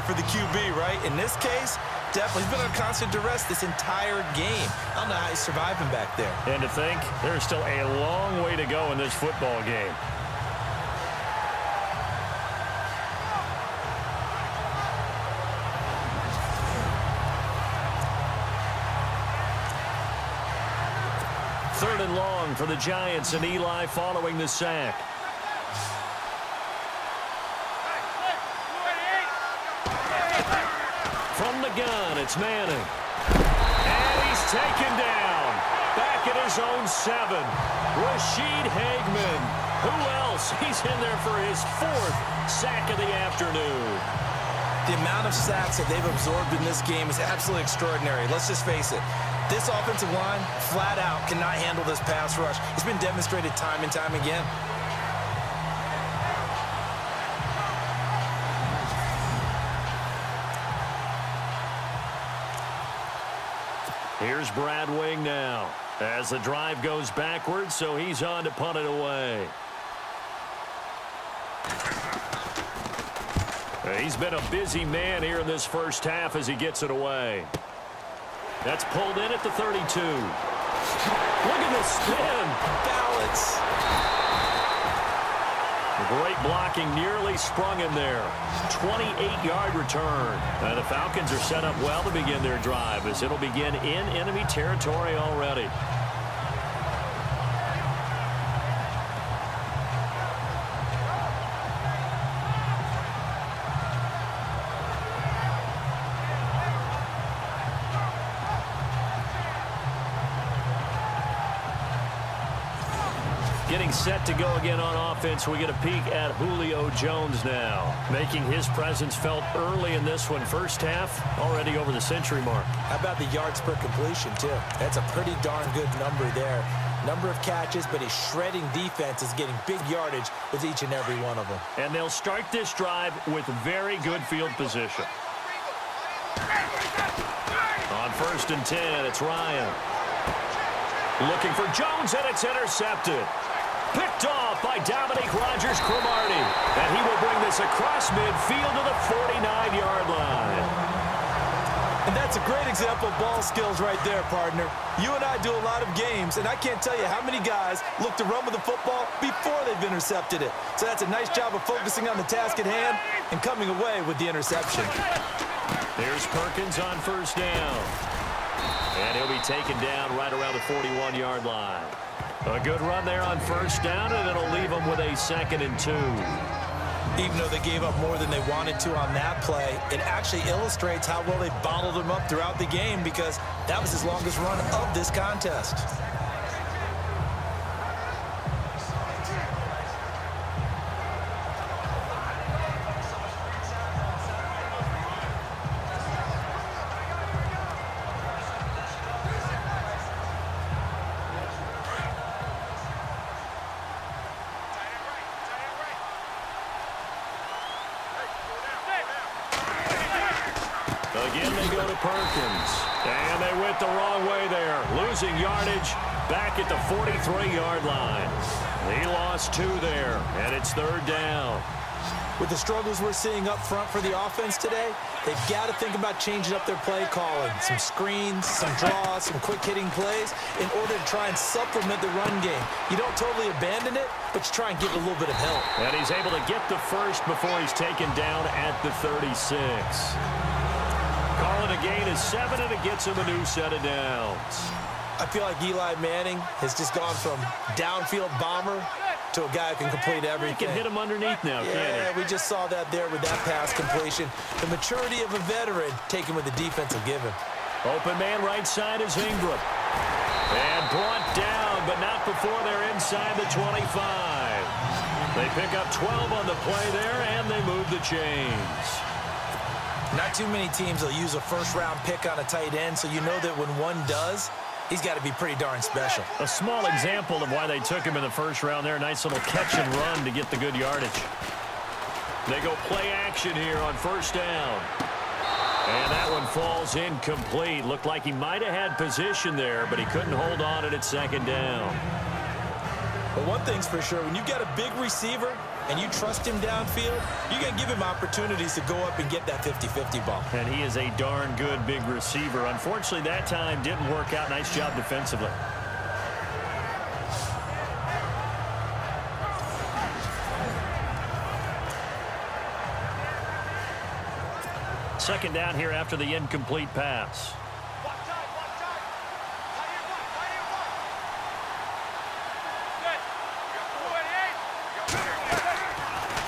for the QB, right? In this case, definitely. He's been under constant duress this entire game. I don't know how he's surviving back there. And to think, there's still a long way to go in this football game. Third and long for the Giants, and Eli following the sack. From the gun, it's Manning. And he's taken down. Back at his own 7. Rashid Hageman. Who else? He's in there for his 4th sack of the afternoon. The amount of sacks that they've absorbed in this game is absolutely extraordinary. Let's just face it. This offensive line, flat out, cannot handle this pass rush. It's been demonstrated time and time again. Here's Brad Wing now as the drive goes backwards, so he's on to punt it away. He's been a busy man here in this first half as he gets it away. That's pulled in at the 32. Look at the spin. Balance. Great blocking, nearly sprung him there. 28-yard return. And the Falcons are set up well to begin their drive as it'll begin in enemy territory already. Getting set to go again on offense. We get a peek at Julio Jones now, making his presence felt early in this one. First half, already over the century mark. How about the yards per completion, too? That's a pretty darn good number there. Number of catches, but he's shredding defenses, getting big yardage with each and every one of them. And they'll start this drive with very good field position. On 1st and 10, it's Ryan. Looking for Jones, and it's intercepted. Picked off by Dominique Rodgers-Cromartie. And he will bring this across midfield to the 49-yard line. And that's a great example of ball skills right there, partner. You and I do a lot of games, and I can't tell you how many guys look to run with the football before they've intercepted it. So that's a nice job of focusing on the task at hand and coming away with the interception. There's Perkins on 1st down. And he'll be taken down right around the 41-yard line. A good run there on 1st down, and it'll leave them with a 2nd and 2. Even though they gave up more than they wanted to on that play, it actually illustrates how well they bottled them up throughout the game because that was his longest run of this contest. Again, they go to Perkins. And they went the wrong way there. Losing yardage back at the 43-yard line. He lost 2 there, and it's 3rd down. With the struggles we're seeing up front for the offense today, they've got to think about changing up their play calling. Some screens, some draws, some quick-hitting plays in order to try and supplement the run game. You don't totally abandon it, but you try and give it a little bit of help. And he's able to get the first before he's taken down at the 36. Calling a gain of 7, and it gets him a new set of downs. I feel like Eli Manning has just gone from downfield bomber to a guy who can complete everything. He can hit him underneath now, can't he? Yeah, we just saw that there with that pass completion. The maturity of a veteran taken with the defensive given. Open man right side is Ingram. And brought down, but not before they're inside the 25. They pick up 12 on the play there, and they move the chains. Not too many teams will use a first-round pick on a tight end, so you know that when one does, he's got to be pretty darn special. A small example of why they took him in the first round there. Nice little catch and run to get the good yardage. They go play action here on 1st down. And that one falls incomplete. Looked like he might have had position there, but he couldn't hold on it at 2nd down. But one thing's for sure, when you've got a big receiver and you trust him downfield, you're going to give him opportunities to go up and get that 50-50 ball. And he is a darn good big receiver. Unfortunately, that time didn't work out. Nice job defensively. Second down here after the incomplete pass.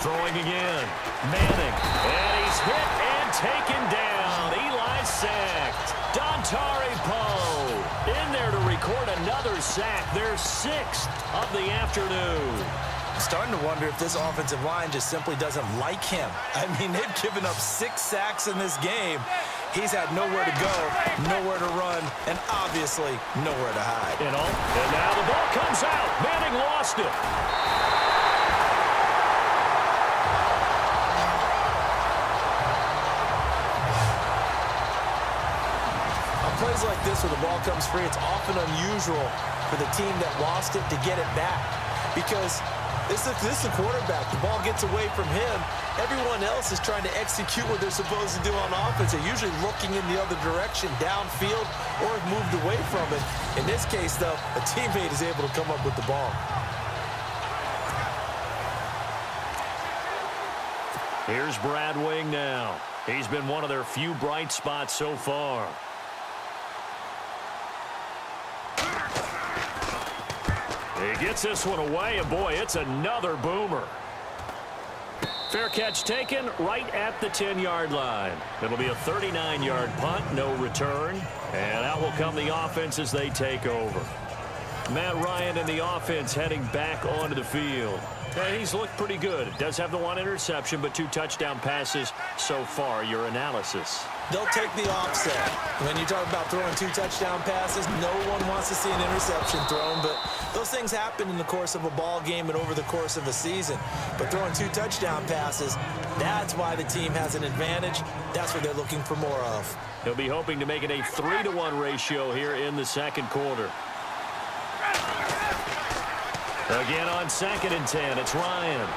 Throwing again. Manning. And he's hit and taken down. Eli sacked. Dontari Poe in there to record another sack. Their 6th of the afternoon. I'm starting to wonder if this offensive line just simply doesn't like him. I mean, they've given up 6 sacks in this game. He's had nowhere to go, nowhere to run, and obviously nowhere to hide. And now the ball comes out. Manning lost it. Plays like this where the ball comes free, it's often unusual for the team that lost it to get it back, because this is a quarterback. The ball gets away from him. Everyone else is trying to execute what they're supposed to do on offense. They're usually looking in the other direction, downfield, or have moved away from it. In this case, though, a teammate is able to come up with the ball. Here's Brad Wing now. He's been one of their few bright spots so far. He gets this one away, and boy, it's another boomer. Fair catch taken right at the 10-yard line. It'll be a 39-yard punt, no return. And out will come the offense as they take over. Matt Ryan and the offense heading back onto the field. And he's looked pretty good. Does have the 1 interception, but 2 touchdown passes so far. Your analysis. They'll take the offset. When you talk about throwing 2 touchdown passes, no one wants to see an interception thrown, but those things happen in the course of a ball game and over the course of a season. But throwing 2 touchdown passes, that's why the team has an advantage. That's what they're looking for more of. He'll be hoping to make it a 3-to-1 ratio here in the second quarter. Again on 2nd and 10, it's Ryan.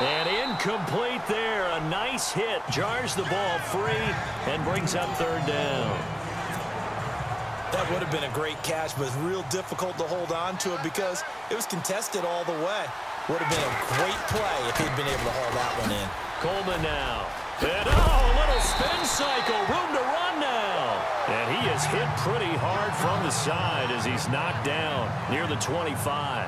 And incomplete there. A nice hit. Jars the ball free and brings up 3rd down. That would have been a great catch, but it's real difficult to hold on to it because it was contested all the way. Would have been a great play if he'd been able to haul that one in. Coleman now. And a little spin cycle. Room to run now. And he is hit pretty hard from the side as he's knocked down near the 25.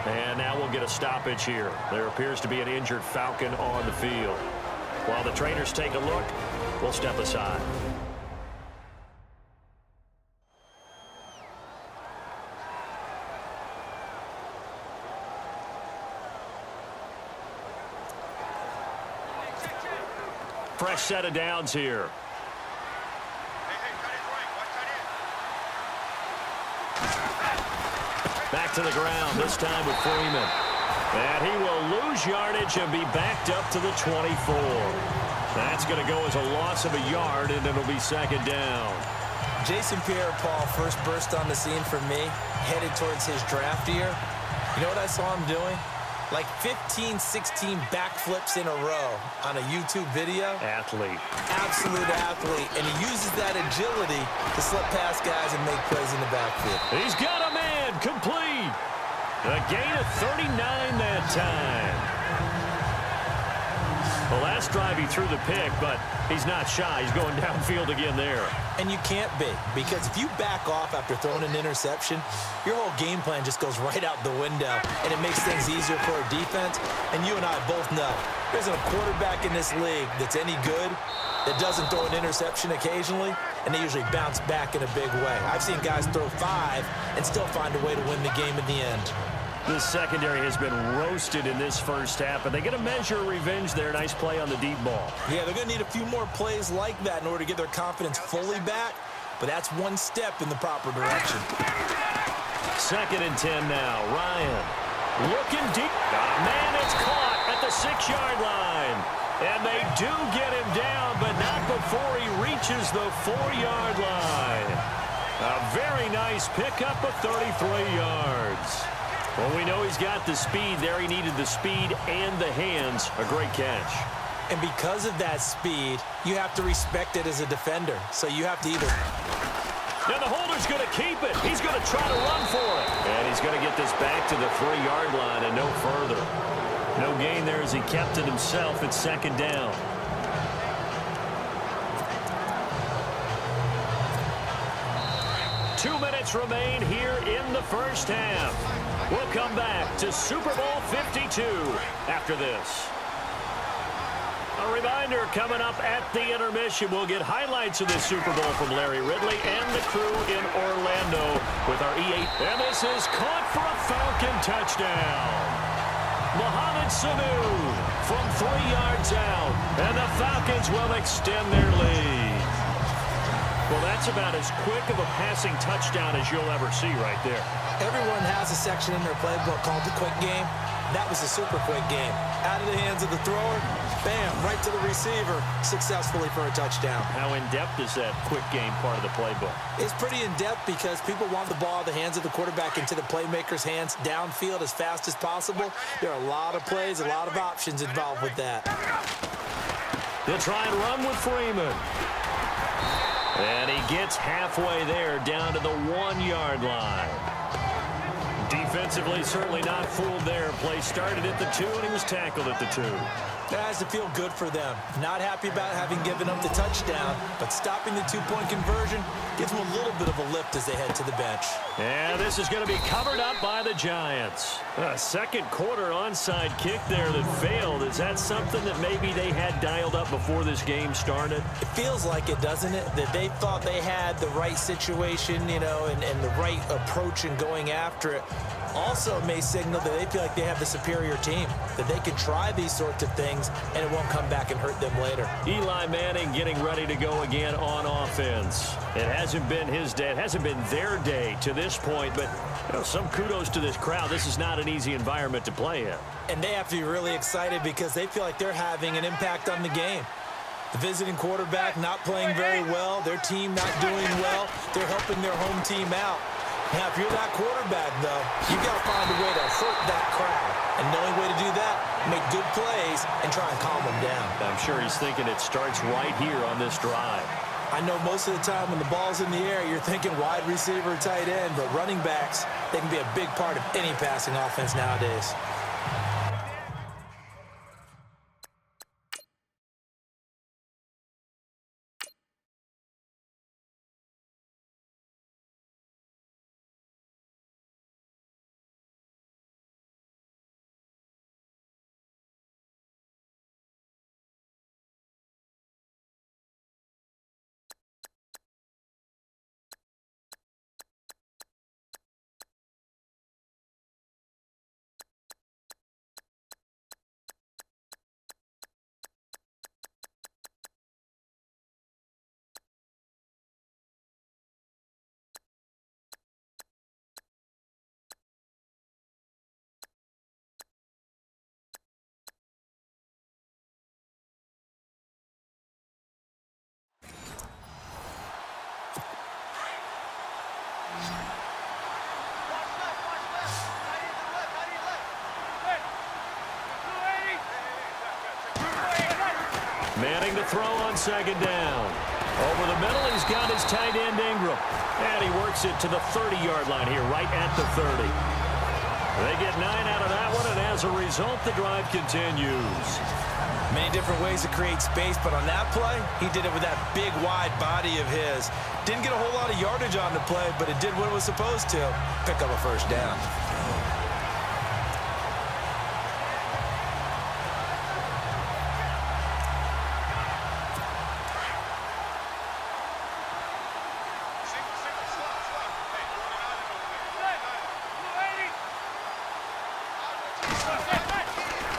And now we'll get a stoppage here. There appears to be an injured Falcon on the field. While the trainers take a look, we'll step aside. Fresh set of downs here. Back to the ground, this time with Freeman. And he will lose yardage and be backed up to the 24. That's going to go as a loss of a yard, and it'll be 2nd down. Jason Pierre-Paul first burst on the scene for me, headed towards his draft year. You know what I saw him doing? Like 15, 16 backflips in a row on a YouTube video. Athlete. Absolute athlete. And he uses that agility to slip past guys and make plays in the backfield. He's got a man complete. A gain of 39 that time. The last drive he threw the pick, but he's not shy. He's going downfield again there. And you can't be, because if you back off after throwing an interception, your whole game plan just goes right out the window, and it makes things easier for a defense. And you and I both know there isn't a quarterback in this league that's any good that doesn't throw an interception occasionally, and they usually bounce back in a big way. I've seen guys throw 5 and still find a way to win the game in the end. This secondary has been roasted in this first half, but they get a measure of revenge there. Nice play on the deep ball. Yeah, they're going to need a few more plays like that in order to get their confidence fully back, but that's one step in the proper direction. 2nd and 10 now. Ryan looking deep. Man, it's caught at the 6-yard line. And they do get him down, but not before he reaches the 4-yard line. A very nice pickup of 33 yards. Well, we know he's got the speed there. He needed the speed and the hands. A great catch. And because of that speed, you have to respect it as a defender. So you have to either... And the holder's going to keep it. He's going to try to run for it. And he's going to get this back to the 3-yard line and no further. No gain there as he kept it himself at second down. Two minutes remain here in the first half. We'll come back to Super Bowl 52 after this. A reminder coming up at the intermission. We'll get highlights of this Super Bowl from Larry Ridley and the crew in Orlando with our E8. And this is caught for a Falcon touchdown. Mohamed Sanu from 3 yards out. And the Falcons will extend their lead. Well, that's about as quick of a passing touchdown as you'll ever see right there. Everyone has a section in their playbook called the quick game. That was a super quick game. Out of the hands of the thrower, bam, right to the receiver, successfully for a touchdown. How in-depth is that quick game part of the playbook? It's pretty in-depth because people want the ball out of the hands of the quarterback into the playmaker's hands downfield as fast as possible. There are a lot of plays, a lot of options involved with that. They'll try and run with Freeman. And he gets halfway there down to the 1-yard line. Defensively, certainly not fooled there. Play started at the 2, and he was tackled at the 2. That has to feel good for them. Not happy about having given up the touchdown, but stopping the 2-point conversion gives them a little bit of a lift as they head to the bench. And this is going to be covered up by the Giants. A second quarter onside kick there that failed. Is that something that maybe they had dialed up before this game started? It feels like it, doesn't it? That they thought they had the right situation, you know, and the right approach in going after it. Also may signal that they feel like they have the superior team, that they can try these sorts of things and it won't come back and hurt them later. Eli Manning getting ready to go again on offense. It hasn't been his day. It hasn't been their day to this point, but you know, some kudos to this crowd. This is not an easy environment to play in. And they have to be really excited because they feel like they're having an impact on the game. The visiting quarterback not playing very well, their team not doing well, they're helping their home team out. Now, if you're that quarterback, though, you've got to find a way to hurt that crowd. And the only way to do that, make good plays and try and calm them down. I'm sure he's thinking it starts right here on this drive. I know most of the time when the ball's in the air, you're thinking wide receiver, tight end, but running backs, they can be a big part of any passing offense nowadays. Manning to throw on second down. Over the middle, he's got his tight end Ingram. And he works it to the 30-yard line here, right at the 30. They get 9 out of that one, and as a result, the drive continues. Many different ways to create space, but on that play, he did it with that big, wide body of his. Didn't get a whole lot of yardage on the play, but it did what it was supposed to. Pick up a first down.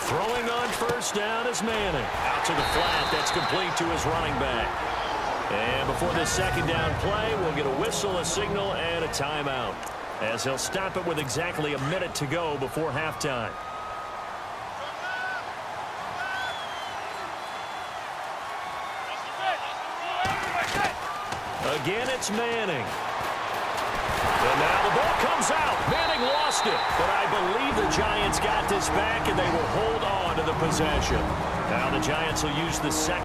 Throwing on first down is Manning. Out to the flat. That's complete to his running back. And before this second down play, we'll get a whistle, a signal, and a timeout, as he'll stop it with exactly a minute to go before halftime. Again, it's Manning. And now the ball comes out. Manning lost it. But I believe the Giants got this back, and they will hold on to the possession. Now the Giants will use the second.